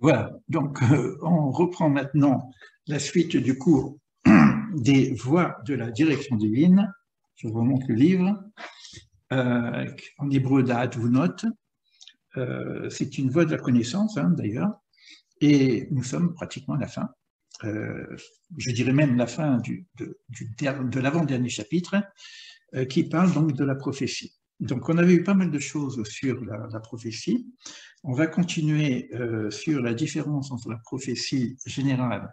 Voilà, donc on reprend maintenant la suite du cours des voies de la direction divine. Je vous remonte le livre. En hébreu, Da'at Vunot. C'est une voie de la connaissance, hein, d'ailleurs, et nous sommes pratiquement à la fin. Je dirais même la fin de l'avant-dernier chapitre, qui parle donc de la prophétie. Donc on avait eu pas mal de choses sur la prophétie. On va continuer sur la différence entre la prophétie générale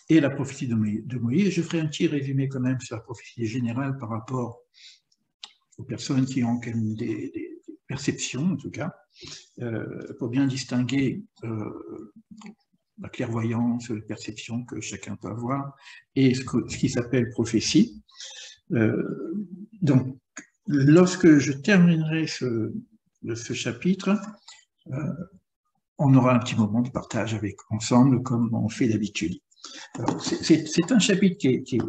et la prophétie de Moïse. Je ferai un petit résumé quand même sur la prophétie générale par rapport aux personnes qui ont des perceptions, en tout cas, pour bien distinguer la clairvoyance, la perception que chacun peut avoir, et ce qui s'appelle prophétie. Donc, lorsque je terminerai ce chapitre, on aura un petit moment de partage ensemble, comme on fait d'habitude. C'est un chapitre qui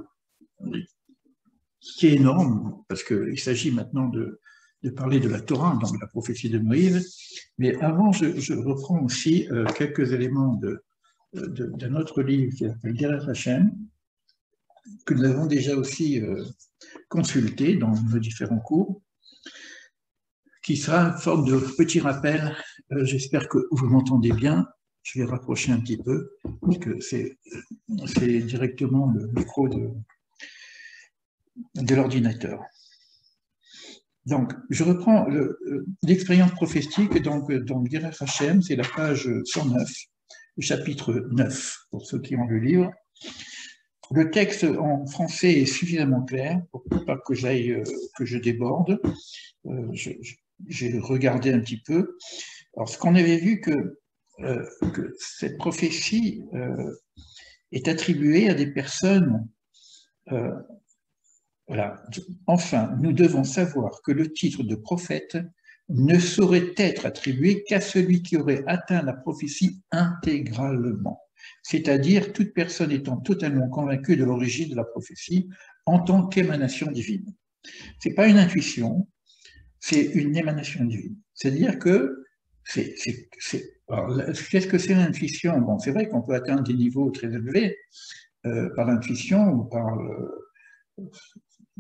est énorme, parce qu'il s'agit maintenant de parler de la Torah, donc de la prophétie de Moïse. Mais avant, je reprends aussi quelques éléments d'un autre livre qui s'appelle Derech Hashem, que nous avons déjà aussi consulté dans nos différents cours, qui sera une forme de petit rappel. J'espère que vous m'entendez bien. Je vais rapprocher un petit peu, parce que c'est directement le micro de l'ordinateur. Donc, je reprends l'expérience prophétique, donc Derech Hashem, c'est la page 109, le chapitre 9, pour ceux qui ont le livre. Le texte en français est suffisamment clair pour pas que je déborde. J'ai regardé un petit peu. Alors, ce qu'on avait vu que cette prophétie est attribuée à des personnes. Voilà. Enfin, nous devons savoir que le titre de prophète ne saurait être attribué qu'à celui qui aurait atteint la prophétie intégralement, c'est-à-dire toute personne étant totalement convaincue de l'origine de la prophétie en tant qu'émanation divine. Ce n'est pas une intuition, c'est une émanation divine. C'est-à-dire que qu'est-ce que c'est l'intuition? Bon, c'est vrai qu'on peut atteindre des niveaux très élevés par l'intuition ou par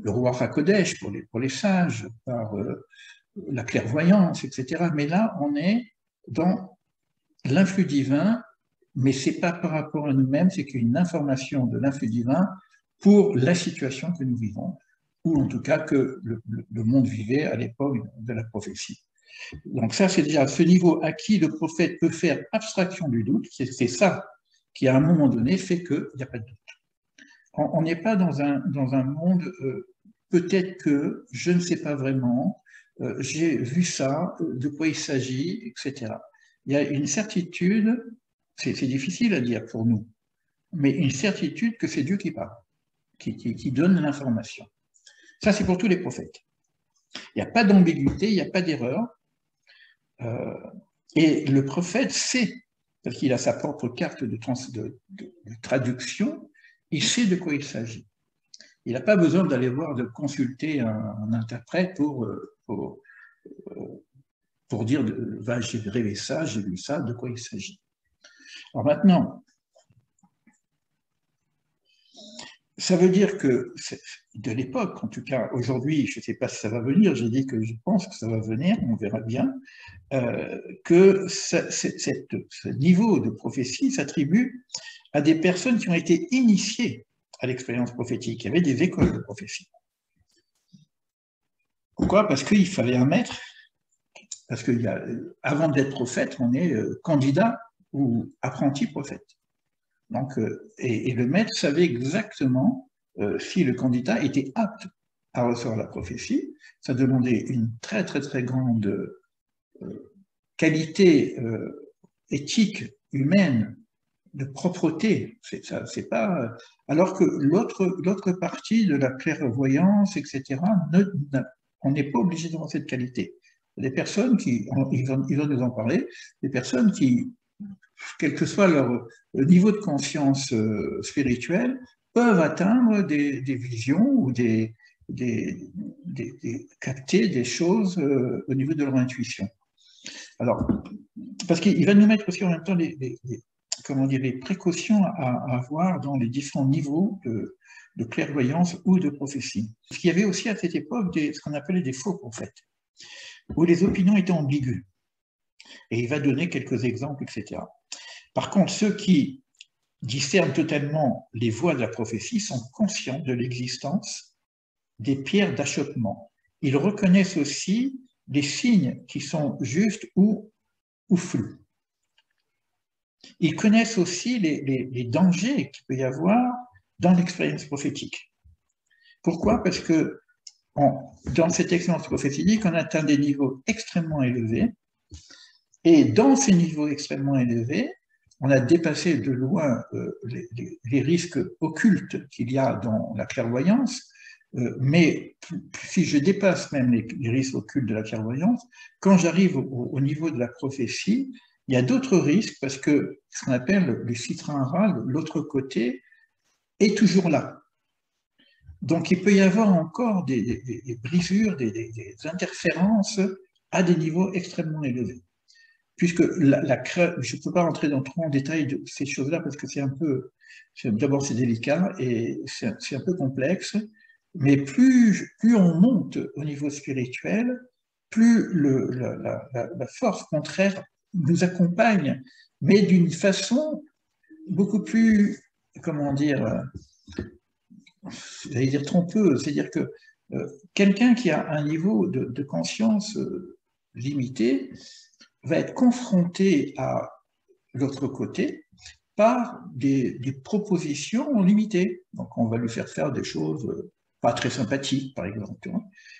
le roi HaKodesh pour les sages, par la clairvoyance, etc. Mais là, on est dans l'influx divin, mais ce n'est pas par rapport à nous-mêmes, c'est qu'une information de l'influx divin pour la situation que nous vivons, ou en tout cas que le monde vivait à l'époque de la prophétie. Donc ça, c'est déjà ce niveau à qui le prophète peut faire abstraction du doute, c'est ça qui, à un moment donné, fait qu'il n'y a pas de doute. On n'est pas dans un monde, peut-être que je ne sais pas vraiment, j'ai vu ça, de quoi il s'agit, etc. Il y a une certitude, c'est difficile à dire pour nous, mais une certitude que c'est Dieu qui parle, qui donne l'information. Ça, c'est pour tous les prophètes. Il n'y a pas d'ambiguïté, il n'y a pas d'erreur. Et le prophète sait, parce qu'il a sa propre carte de traduction, il sait de quoi il s'agit. Il n'a pas besoin d'aller voir, de consulter un interprète pour dire j'ai rêvé ça, j'ai vu ça, de quoi il s'agit. Alors maintenant, ça veut dire que de l'époque, en tout cas aujourd'hui, je ne sais pas si ça va venir, j'ai dit que je pense que ça va venir, on verra bien, que ce niveau de prophétie s'attribue à des personnes qui ont été initiées à l'expérience prophétique. Il y avait des écoles de prophétie. Pourquoi? Parce qu'il fallait un maître, parce qu'avant d'être prophète, on est candidat ou apprenti prophète. Donc, et le maître savait exactement si le candidat était apte à recevoir la prophétie. Ça demandait une très très très grande qualité éthique, humaine, de propreté. C'est pas. Alors que l'autre partie de la clairvoyance, etc., on n'est pas obligé d'avoir cette qualité. Les personnes qui, ils vont nous en parler, des personnes qui, quel que soit leur niveau de conscience spirituelle, peuvent atteindre des visions ou capter des choses au niveau de leur intuition. Alors, parce qu'il va nous mettre aussi en même temps comment dire, les précautions à avoir dans les différents niveaux de clairvoyance ou de prophétie. Parce qu'il y avait aussi à cette époque ce qu'on appelait des faux prophètes, où les opinions étaient ambiguës. Et il va donner quelques exemples, etc. Par contre, ceux qui discernent totalement les voies de la prophétie sont conscients de l'existence des pierres d'achoppement. Ils reconnaissent aussi des signes qui sont justes ou flous. Ils connaissent aussi les dangers qu'il peut y avoir dans l'expérience prophétique. Pourquoi? Parce que dans cette expérience prophétique, on atteint des niveaux extrêmement élevés, et dans ces niveaux extrêmement élevés, on a dépassé de loin les risques occultes qu'il y a dans la clairvoyance, mais si je dépasse même les risques occultes de la clairvoyance, quand j'arrive au niveau de la prophétie, il y a d'autres risques parce que ce qu'on appelle le citra, l'autre côté, est toujours là. Donc il peut y avoir encore des brisures, des interférences à des niveaux extrêmement élevés. Puisque je ne peux pas rentrer trop en détail de ces choses-là parce que d'abord c'est délicat et c'est un peu complexe, mais plus on monte au niveau spirituel, plus la force contraire nous accompagne, mais d'une façon beaucoup plus, comment dire, j'allais dire trompeuse, c'est-à-dire que quelqu'un qui a un niveau de conscience limité va être confronté à l'autre côté par des propositions limitées. Donc on va lui faire des choses pas très sympathiques, par exemple.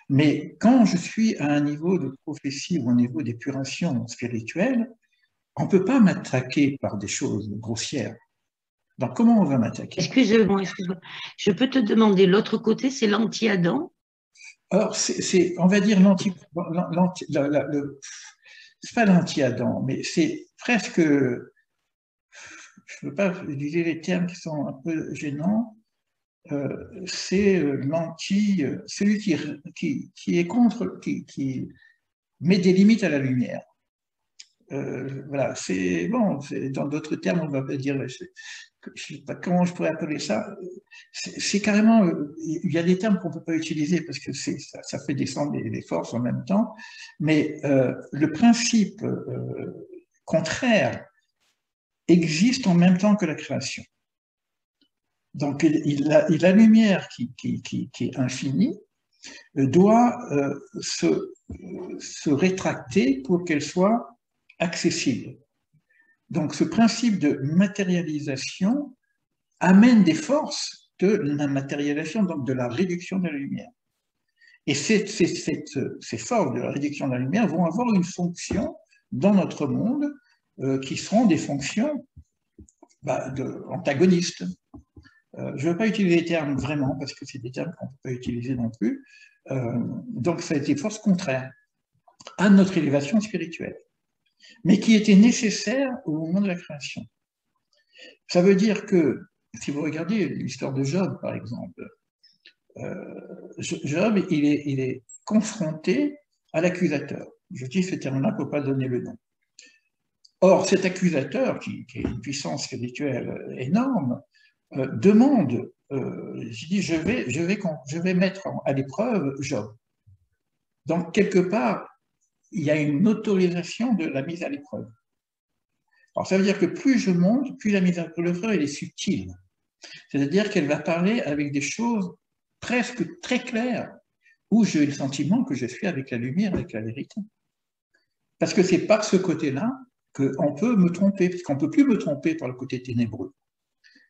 Mais quand je suis à un niveau de prophétie ou au niveau d'épuration spirituelle, on ne peut pas m'attaquer par des choses grossières. Donc comment on va m'attaquer? Excuse-moi. Je peux te demander, l'autre côté, c'est l'anti-Adam? Alors, on va dire c'est pas l'anti-Adam, mais c'est presque, je ne veux pas utiliser les termes qui sont un peu gênants, c'est celui qui est contre, qui met des limites à la lumière. Voilà, c'est bon, dans d'autres termes, on va pas dire, je ne sais pas comment je pourrais appeler ça, c'est carrément, il y a des termes qu'on ne peut pas utiliser parce que ça fait descendre les forces en même temps, mais le principe contraire existe en même temps que la création. Donc, la lumière qui est infinie doit se rétracter pour qu'elle soit accessible. Donc, ce principe de matérialisation amène des forces de la matérialisation, donc de la réduction de la lumière. Et ces forces de la réduction de la lumière vont avoir une fonction dans notre monde qui seront des fonctions antagonistes. Je ne veux pas utiliser les termes vraiment, parce que c'est des termes qu'on ne peut pas utiliser non plus. Donc, ça a été des forces contraires à notre élévation spirituelle, mais qui étaient nécessaires au moment de la création. Ça veut dire que, si vous regardez l'histoire de Job, par exemple, Job, il est confronté à l'accusateur. Je dis ce terme-là pour ne pas donner le nom. Or, cet accusateur, qui est une puissance spirituelle énorme, demande, je vais mettre à l'épreuve Job. Donc, quelque part, il y a une autorisation de la mise à l'épreuve. Alors, ça veut dire que plus je monte, plus la mise à l'épreuve, elle est subtile. C'est-à-dire qu'elle va parler avec des choses presque très claires, où j'ai le sentiment que je suis avec la lumière, avec la vérité. Parce que c'est par ce côté-là qu'on peut me tromper, parce qu'on ne peut plus me tromper par le côté ténébreux.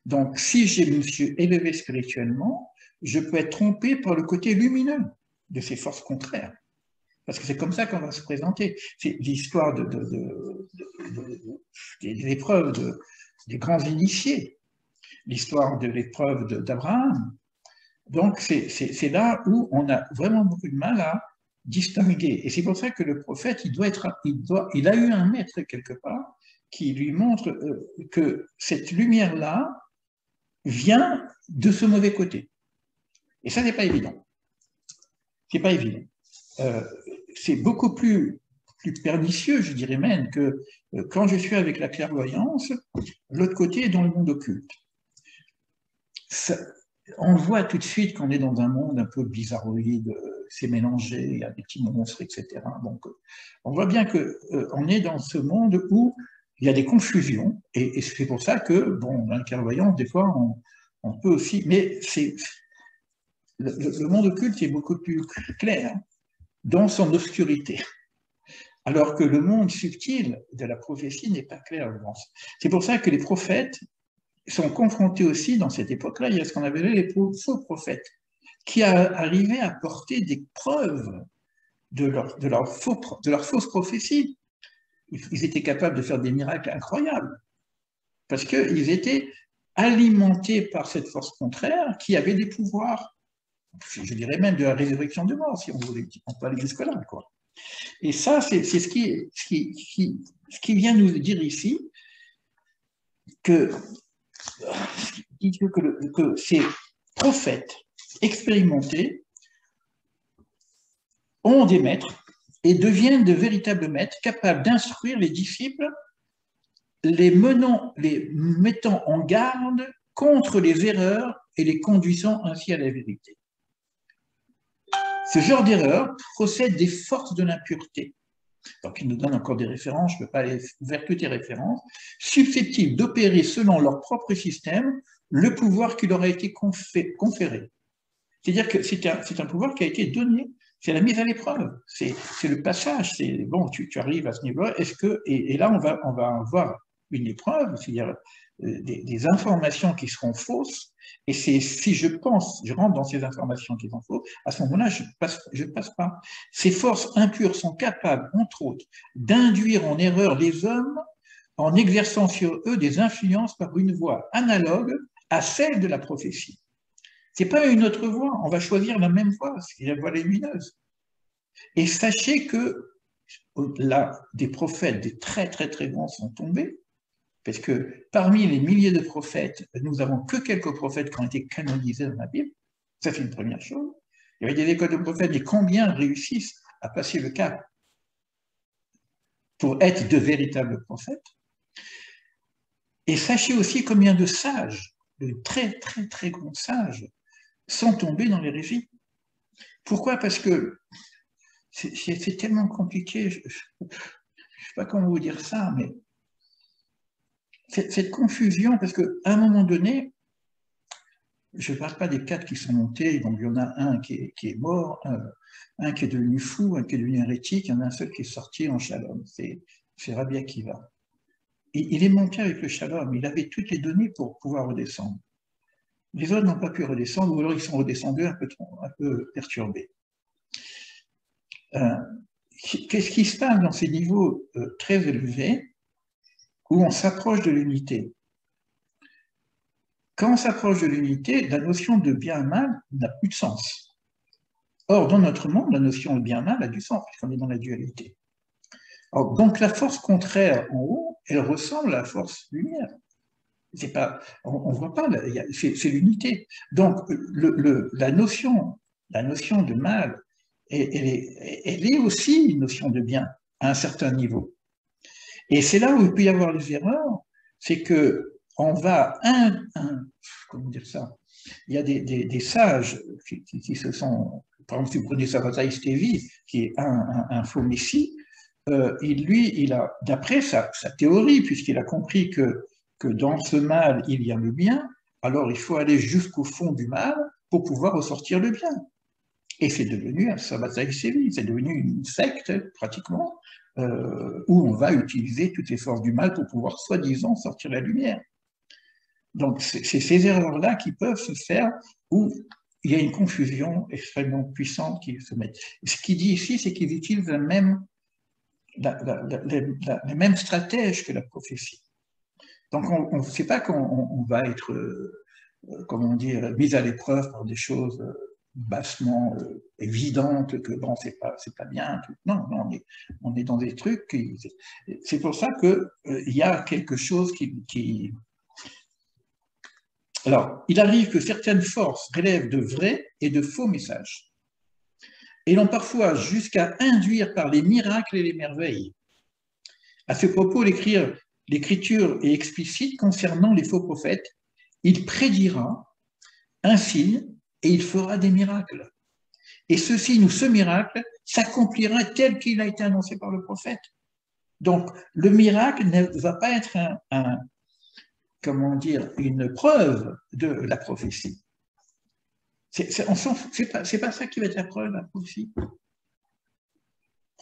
Donc, si je me suis élevé spirituellement, je peux être trompé par le côté lumineux de ces forces contraires. Parce que c'est comme ça qu'on va se présenter. C'est l'histoire des épreuves des grands initiés, l'histoire de l'épreuve d'Abraham. Donc, c'est là où on a vraiment beaucoup de mal à distinguer. Et c'est pour ça que le prophète, il a eu un maître quelque part qui lui montre que cette lumière-là vient de ce mauvais côté. Et ça, c'est pas évident. C'est pas évident. C'est beaucoup plus plus pernicieux, je dirais même, que quand je suis avec la clairvoyance, l'autre côté est dans le monde occulte. Ça, on voit tout de suite qu'on est dans un monde un peu bizarroïde, c'est mélangé, il y a des petits monstres, etc. Donc, on voit bien qu'on est dans ce monde où il y a des confusions, et c'est pour ça que, bon, dans la clairvoyance, des fois, on peut aussi, mais le monde occulte est beaucoup plus clair dans son obscurité, alors que le monde subtil de la prophétie n'est pas clair, je pense. C'est pour ça que les prophètes sont confrontés aussi, dans cette époque-là, il y a ce qu'on appelait les faux prophètes, qui arrivaient à porter des preuves de leur fausse prophétie. Ils étaient capables de faire des miracles incroyables, parce qu'ils étaient alimentés par cette force contraire qui avait des pouvoirs, je dirais même de la résurrection de mort, si on voulait, on peut aller jusque-là, quoi. Et ça, c'est ce qui vient nous dire ici que ces prophètes expérimentés ont des maîtres et deviennent de véritables maîtres capables d'instruire les disciples, les mettant en garde contre les erreurs et les conduisant ainsi à la vérité. Ce genre d'erreur procède des forces de l'impureté. Donc, il nous donne encore des références, je ne peux pas aller vers toutes les références, susceptibles d'opérer selon leur propre système le pouvoir qui leur a été conféré. C'est-à-dire que c'est un pouvoir qui a été donné, c'est la mise à l'épreuve, c'est le passage, c'est bon, tu arrives à ce niveau-là, et là on va avoir une épreuve, c'est-à-dire des informations qui seront fausses, et si je rentre dans ces informations qui sont fausses, à ce moment-là, je passe pas. Ces forces impures sont capables, entre autres, d'induire en erreur les hommes en exerçant sur eux des influences par une voie analogue à celle de la prophétie. Ce n'est pas une autre voie, on va choisir la même voie, c'est la voie lumineuse. Et sachez que là, des prophètes, des très très très grands sont tombés, parce que parmi les milliers de prophètes, nous n'avons que quelques prophètes qui ont été canonisés dans la Bible, ça c'est une première chose. Il y avait des écoles de prophètes, mais combien réussissent à passer le cap pour être de véritables prophètes? Et sachez aussi combien de sages, de très très très grands sages, sont tombés dans l'hérésie. Pourquoi? Parce que c'est tellement compliqué, je ne sais pas comment vous dire ça, mais cette confusion, parce qu'à un moment donné, je ne parle pas des 4 qui sont montés, donc il y en a un qui est mort, un qui est devenu fou, un qui est devenu hérétique, il y en a un seul qui est sorti en shalom, c'est Rabbi Akiva. Il est monté avec le shalom, il avait toutes les données pour pouvoir redescendre. Les autres n'ont pas pu redescendre, ou alors ils sont redescendus un peu perturbés. Qu'est-ce qui se passe dans ces niveaux très élevés où on s'approche de l'unité? Quand on s'approche de l'unité, la notion de bien et mal n'a plus de sens. Or, dans notre monde, la notion de bien et mal a du sens, puisqu'on est dans la dualité. Alors, donc, la force contraire en haut, elle ressemble à la force lumière. On ne voit pas, c'est l'unité. Donc, la notion de mal, elle est aussi une notion de bien à un certain niveau. Et c'est là où il peut y avoir les erreurs, c'est que on va comment dire ça? Il y a des sages qui se sont, par exemple, si vous prenez Savatai Stevi, qui est un faux messie, il a, d'après sa théorie, puisqu'il a compris que dans ce mal, il y a le bien, alors il faut aller jusqu'au fond du mal pour pouvoir ressortir le bien. Et c'est devenu un Savatai Stevi, c'est devenu une secte, pratiquement, où on va utiliser toutes les forces du mal pour pouvoir, soi-disant, sortir la lumière. Donc, c'est ces erreurs-là qui peuvent se faire où il y a une confusion extrêmement puissante qui se met. Ce qu'il dit ici, c'est qu'ils utilisent les mêmes stratèges que la prophétie. Donc, on ne sait pas qu'on va être, comment dire, mis à l'épreuve par des choses bassement évidentes, que bon, c'est pas bien. Non, on est dans des trucs. C'est pour ça qu'il y a quelque chose qui. Alors, il arrive que certaines forces relèvent de vrais et de faux messages. et l'ont parfois jusqu'à induire par les miracles et les merveilles. À ce propos, l'écriture est explicite concernant les faux prophètes. Il prédira un signe et il fera des miracles. Et ce signe ou ce miracle s'accomplira tel qu'il a été annoncé par le prophète. Donc, le miracle ne va pas être comment dire, une preuve de la prophétie. C'est pas ça qui va être la preuve de la prophétie.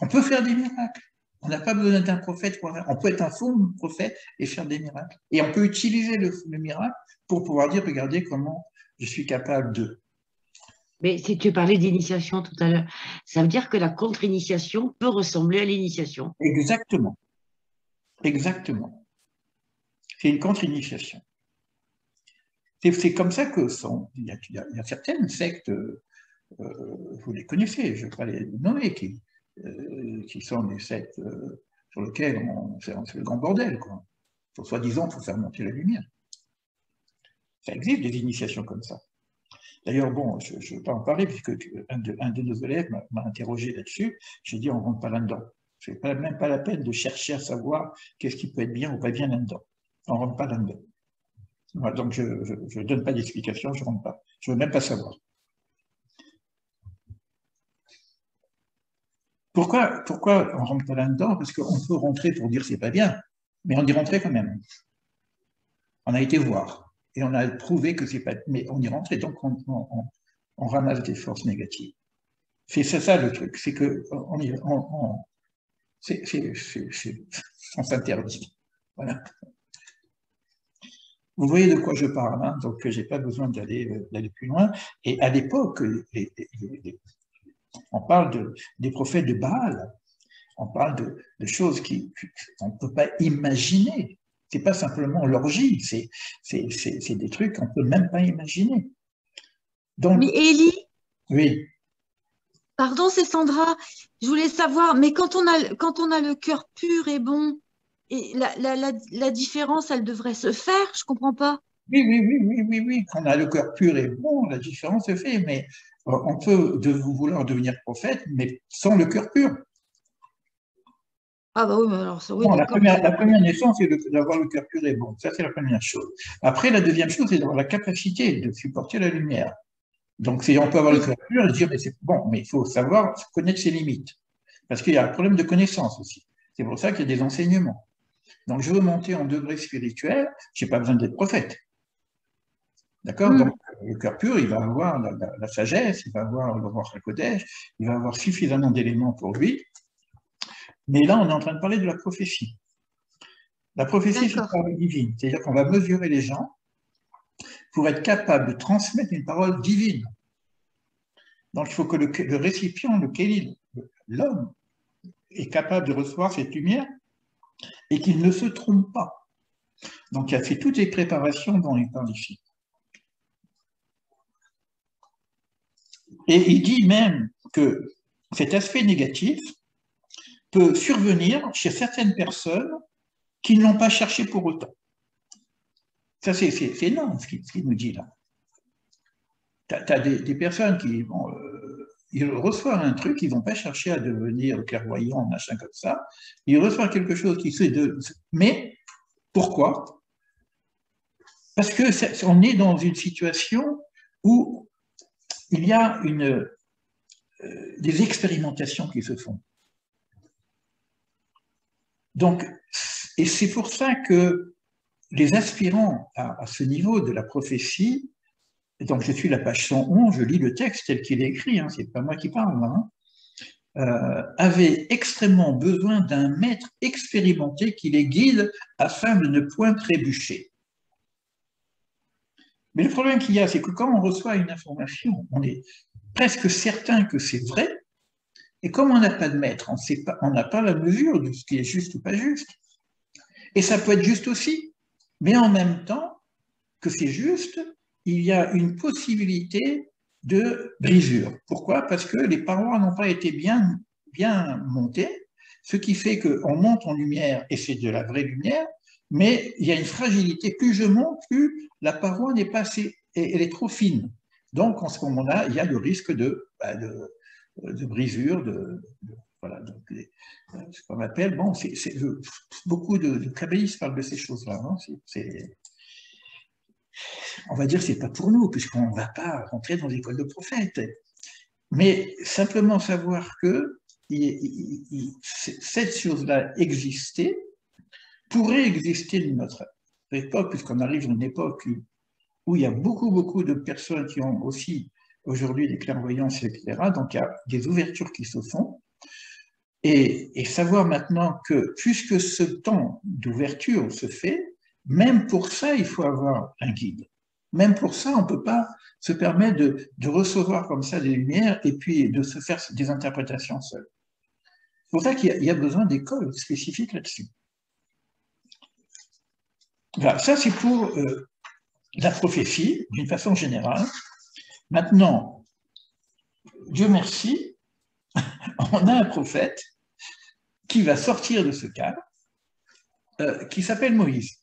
On peut faire des miracles. On n'a pas besoin d'être un prophète. On peut être un faux prophète et faire des miracles. Et on peut utiliser le miracle pour pouvoir dire, regardez comment je suis capable de. Mais si tu parlais d'initiation tout à l'heure, ça veut dire que la contre-initiation peut ressembler à l'initiation. Exactement. Exactement. C'est une contre-initiation. C'est comme ça que il y a certaines sectes, vous les connaissez, je ne vais pas les nommer, qui sont des sectes sur lesquelles c'est le grand bordel, quoi. Soi-disant, il faut faire monter la lumière. Ça existe des initiations comme ça. D'ailleurs, bon, je ne veux pas en parler, puisque un de nos élèves m'a interrogé là-dessus. J'ai dit, on ne rentre pas là-dedans. Ce n'est même pas la peine de chercher à savoir qu'est-ce qui peut être bien ou pas bien là-dedans. On ne rentre pas là-dedans. Voilà, donc, je ne donne pas d'explication, je ne rentre pas. Je ne veux même pas savoir. Pourquoi on ne rentre pas là-dedans? Parce qu'on peut rentrer pour dire c'est pas bien, mais on y rentrait quand même. On a été voir et on a prouvé que c'est pas. Mais on y rentrait, donc on ramasse des forces négatives. C'est ça le truc, c'est que on s'interdit. Voilà. Vous voyez de quoi je parle, hein, donc je n'ai pas besoin d'aller plus loin. Et à l'époque, on parle des prophètes de Baal, on parle de choses qu'on ne peut pas imaginer. Ce n'est pas simplement l'orgie, c'est des trucs qu'on ne peut même pas imaginer. Donc, mais Élie, oui. Pardon, c'est Sandra. Je voulais savoir, mais quand on a le cœur pur et bon, et la différence, elle devrait se faire, je comprends pas. Oui. Quand on a le cœur pur et bon, la différence se fait, mais on peut vouloir devenir prophète, mais sans le cœur pur. Ah bah oui, mais alors ça, oui, Bon, d'accord. la première naissance, c'est d'avoir le cœur pur et bon. Ça, c'est la première chose. Après, la deuxième chose, c'est d'avoir la capacité de supporter la lumière. Donc, on peut avoir le cœur pur et dire, mais c'est bon, mais il faut savoir connaître ses limites. Parce qu'il y a un problème de connaissance aussi. C'est pour ça qu'il y a des enseignements. Donc, je veux monter en degré spirituel, je n'ai pas besoin d'être prophète. D'accord? Donc, le cœur pur, il va avoir la sagesse, il va avoir le Ruach HaKodesh, il va avoir suffisamment d'éléments pour lui. Mais là, on est en train de parler de la prophétie. La prophétie, c'est une parole divine. C'est-à-dire qu'on va mesurer les gens pour être capable de transmettre une parole divine. Donc, il faut que le récipient, le kélim, l'homme, est capable de recevoir cette lumière et qu'il ne se trompe pas. Donc, il a fait toutes les préparations dont il parle ici. Et il dit même que cet aspect négatif peut survenir chez certaines personnes qui ne l'ont pas cherché pour autant. Ça, c'est énorme ce qu'il nous dit là. Tu as des personnes qui ils reçoivent un truc, ils ne vont pas chercher à devenir clairvoyants, machin comme ça. Ils reçoivent quelque chose qui se... Mais pourquoi? Parce que on est dans une situation où il y a des expérimentations qui se font. Donc, et c'est pour ça que les aspirants à ce niveau de la prophétie, donc je suis la page 111, je lis le texte tel qu'il est écrit, hein, c'est pas moi qui parle, avaient extrêmement besoin d'un maître expérimenté qui les guide afin de ne point trébucher. Mais le problème qu'il y a, c'est que quand on reçoit une information, on est presque certain que c'est vrai, et comme on n'a pas de maître, on n'a pas la mesure de ce qui est juste ou pas juste. Et ça peut être juste aussi, mais en même temps que c'est juste, il y a une possibilité de brisure. Pourquoi? Parce que les parois n'ont pas été bien montées, ce qui fait qu'on monte en lumière, et c'est de la vraie lumière, mais il y a une fragilité. Plus je monte, plus la paroi n'est pas assez, elle est trop fine. Donc, en ce moment-là, il y a le risque brisure, voilà, donc ce qu'on appelle, bon, beaucoup de kabbalistes parlent de ces choses-là, hein, on va dire que ce n'est pas pour nous, puisqu'on ne va pas rentrer dans l'école de prophètes, mais simplement savoir que cette chose-là existait, pourrait exister de notre époque, puisqu'on arrive dans une époque où il y a beaucoup de personnes qui ont aussi aujourd'hui des clairvoyances, etc. Donc il y a des ouvertures qui se font. Et savoir maintenant que, puisque ce temps d'ouverture se fait, même pour ça, il faut avoir un guide. Même pour ça, on ne peut pas se permettre de recevoir comme ça des lumières et puis de se faire des interprétations seules. C'est pour ça qu'il y a besoin d'écoles spécifiques là-dessus. Voilà, ça c'est pour la prophétie, d'une façon générale. Maintenant, Dieu merci, on a un prophète qui va sortir de ce cadre, qui s'appelle Moïse.